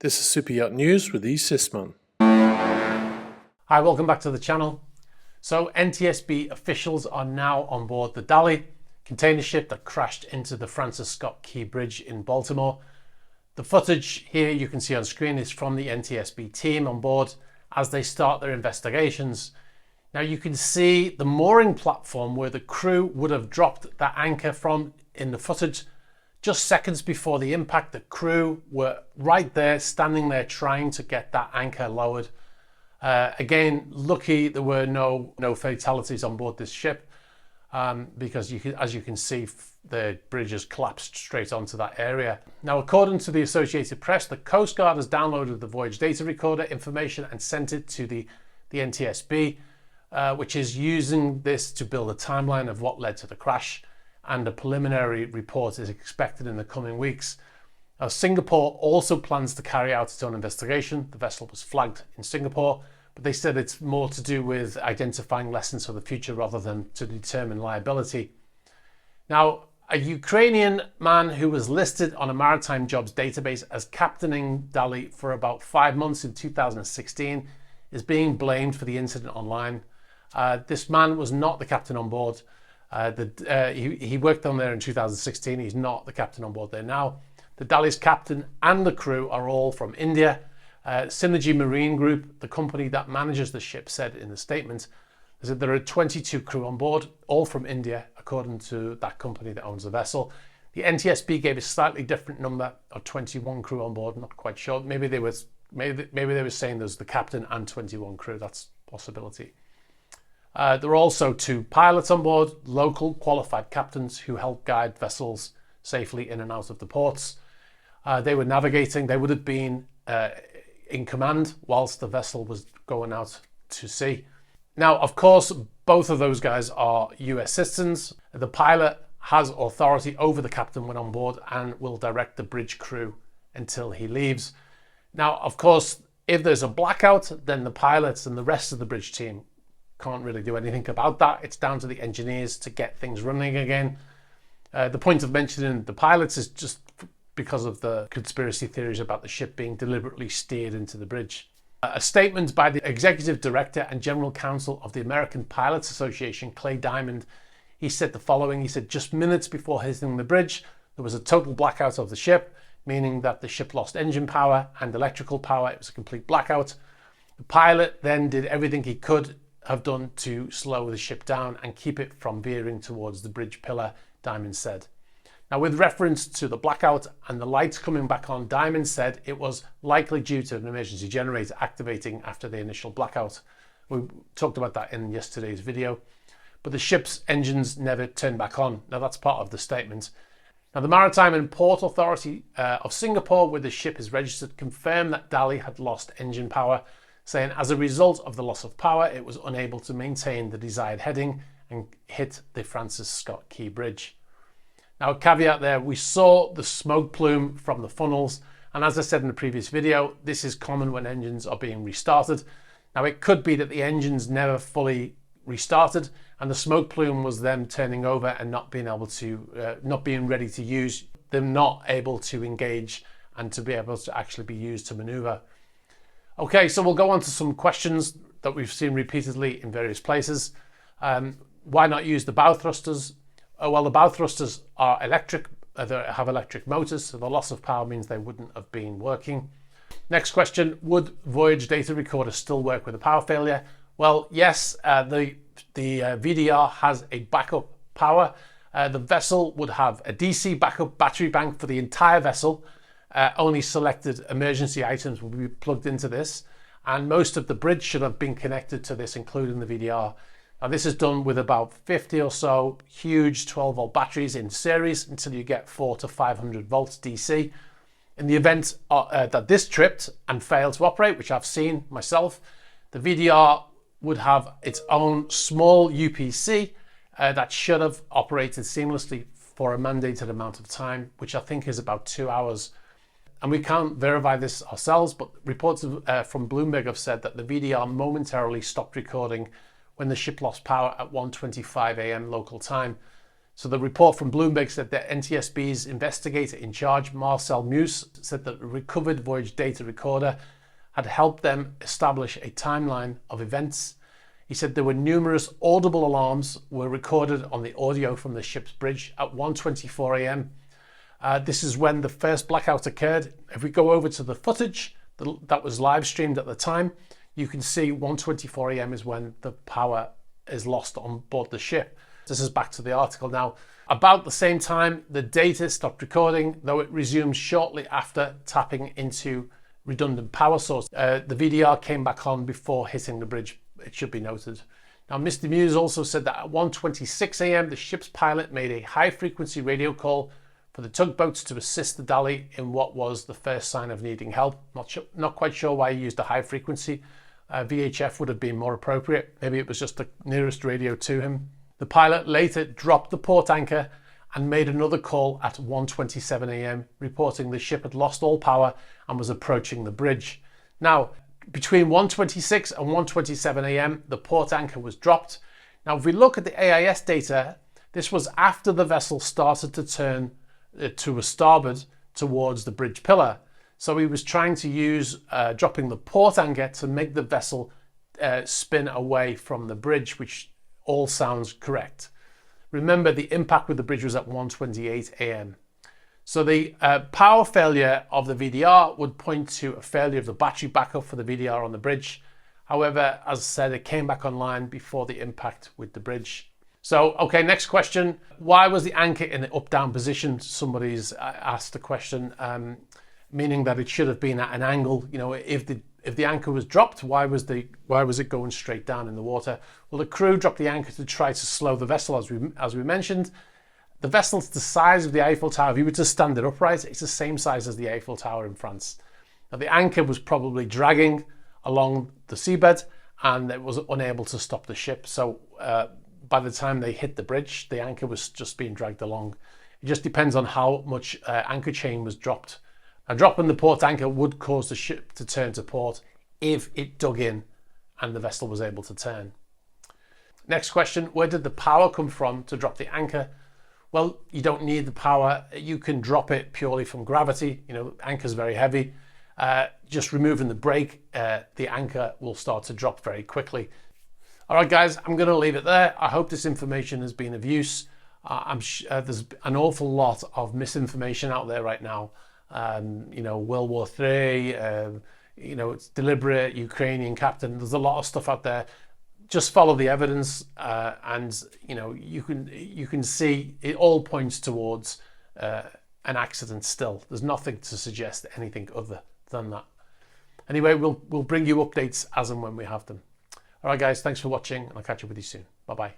This is Super Yacht News with E. Sisman. Hi, welcome back to the channel. So NTSB officials are now on board the Dali, container ship that crashed into the Francis Scott Key Bridge in Baltimore. The footage here you can see on screen is from the NTSB team on board as they start their investigations. Now you can see the mooring platform where the crew would have dropped that anchor from in the footage. Just seconds before the impact, the crew were right there, standing there, trying to get that anchor lowered. Again, lucky there were no fatalities on board this ship because as you can see, the bridge has collapsed straight onto that area. Now, according to the Associated Press, the Coast Guard has downloaded the voyage data recorder information and sent it to the NTSB, which is using this to build a timeline of what led to the crash. And a preliminary report is expected in the coming weeks. Now, Singapore also plans to carry out its own investigation. The vessel was flagged in Singapore, but they said it's more to do with identifying lessons for the future rather than to determine liability. Now, a Ukrainian man who was listed on a maritime jobs database as captaining Dali for about 5 months in 2016 is being blamed for the incident online. This man was not the captain on board. He worked on there in 2016. He's not the captain on board there now. The Dali's captain and the crew are all from India. Synergy Marine Group, the company that manages the ship, said in the statement that there are 22 crew on board, all from India, according to that company that owns the vessel. The NTSB gave a slightly different number of 21 crew on board. Not quite sure. Maybe they were saying there's the captain and 21 crew. That's a possibility. There are also 2 pilots on board, local qualified captains who help guide vessels safely in and out of the ports. They were navigating. They would have been in command whilst the vessel was going out to sea. Now, of course, both of those guys are US citizens. The pilot has authority over the captain when on board and will direct the bridge crew until he leaves. Now, of course, if there's a blackout, then the pilots and the rest of the bridge team can't really do anything about that. It's down to the engineers to get things running again. The point of mentioning the pilots is just because of the conspiracy theories about the ship being deliberately steered into the bridge. A statement by the Executive Director and General Counsel of the American Pilots Association, Clay Diamond, he said the following. He said, just minutes before hitting the bridge, there was a total blackout of the ship, meaning that the ship lost engine power and electrical power. It was a complete blackout. The pilot then did everything he could have done to slow the ship down and keep it from veering towards the bridge pillar, Diamond said. Now, with reference to the blackout and the lights coming back on, Diamond said it was likely due to an emergency generator activating after the initial blackout. We talked about that in yesterday's video, but the ship's engines never turned back on. Now, that's part of the statement. Now, the Maritime and Port Authority of Singapore, where the ship is registered, confirmed that Dali had lost engine power, saying as a result of the loss of power, it was unable to maintain the desired heading and hit the Francis Scott Key Bridge. Now, a caveat there, we saw the smoke plume from the funnels, and as I said in the previous video, this is common when engines are being restarted. Now, it could be that the engines never fully restarted and the smoke plume was them turning over and not being ready to use, them not able to engage and to be able to actually be used to maneuver. Okay, so we'll go on to some questions that we've seen repeatedly in various places. Why not use the bow thrusters? Oh, well, the bow thrusters are electric, they have electric motors, so the loss of power means they wouldn't have been working. Next question, would voyage data recorder still work with a power failure? Well, yes, the VDR has a backup power. The vessel would have a DC backup battery bank for the entire vessel. Only selected emergency items will be plugged into this, and most of the bridge should have been connected to this, including the VDR. Now, this is done with about 50 or so huge 12-volt batteries in series until you get 400 to 500 volts DC. In the event that this tripped and failed to operate, which I've seen myself, the VDR would have its own small UPC that should have operated seamlessly for a mandated amount of time, which I think is about 2 hours. And we can't verify this ourselves, but reports from Bloomberg have said that the VDR momentarily stopped recording when the ship lost power at 1:25 a.m. local time. So the report from Bloomberg said that NTSB's investigator in charge, Marcel Muse, said that the recovered voyage data recorder had helped them establish a timeline of events. He said there were numerous audible alarms were recorded on the audio from the ship's bridge at 1:24 a.m. This is when the first blackout occurred. If we go over to the footage that was live streamed at the time, you can see 1:24 a.m. is when the power is lost on board the ship. This is back to the article now. About the same time, the data stopped recording, though it resumed shortly after tapping into redundant power source. The VDR came back on before hitting the bridge, it should be noted. Now, Mr. Muse also said that at 1:26 a.m, the ship's pilot made a high-frequency radio call for the tugboats to assist the Dali in what was the first sign of needing help. Not quite sure why he used a high frequency. VHF would have been more appropriate. Maybe it was just the nearest radio to him. The pilot later dropped the port anchor and made another call at 1:27 a.m, reporting the ship had lost all power and was approaching the bridge. Now, between 1:26 and 1:27 a.m, the port anchor was dropped. Now, if we look at the AIS data, this was after the vessel started to turn to a starboard towards the bridge pillar. So he was trying to use dropping the port anchor to make the vessel spin away from the bridge, which all sounds correct. Remember, the impact with the bridge was at 1:28 a.m. So the power failure of the VDR would point to a failure of the battery backup for the VDR on the bridge. However, as I said, it came back online before the impact with the bridge. So, okay, next question. Why was the anchor in the up-down position? Somebody's asked the question, meaning that it should have been at an angle. You know, if the anchor was dropped, why was it going straight down in the water? Well, the crew dropped the anchor to try to slow the vessel, as we mentioned. The vessel's the size of the Eiffel Tower. If you were to stand it upright, it's the same size as the Eiffel Tower in France. Now, the anchor was probably dragging along the seabed and it was unable to stop the ship. So by the time they hit the bridge, the anchor was just being dragged along. It just depends on how much anchor chain was dropped. A drop in the port anchor would cause the ship to turn to port if it dug in and the vessel was able to turn. Next question, where did the power come from to drop the anchor? Well, you don't need the power. You can drop it purely from gravity. You know, anchor's very heavy. Just removing the brake, the anchor will start to drop very quickly. All right, guys, I'm going to leave it there. I hope this information has been of use. There's an awful lot of misinformation out there right now. You know, World War III, you know, it's deliberate, Ukrainian captain. There's a lot of stuff out there. Just follow the evidence, and you know, you can see it all points towards an accident. Still, there's nothing to suggest anything other than that. Anyway, we'll bring you updates as and when we have them. All right, guys, thanks for watching, and I'll catch up with you soon. Bye bye.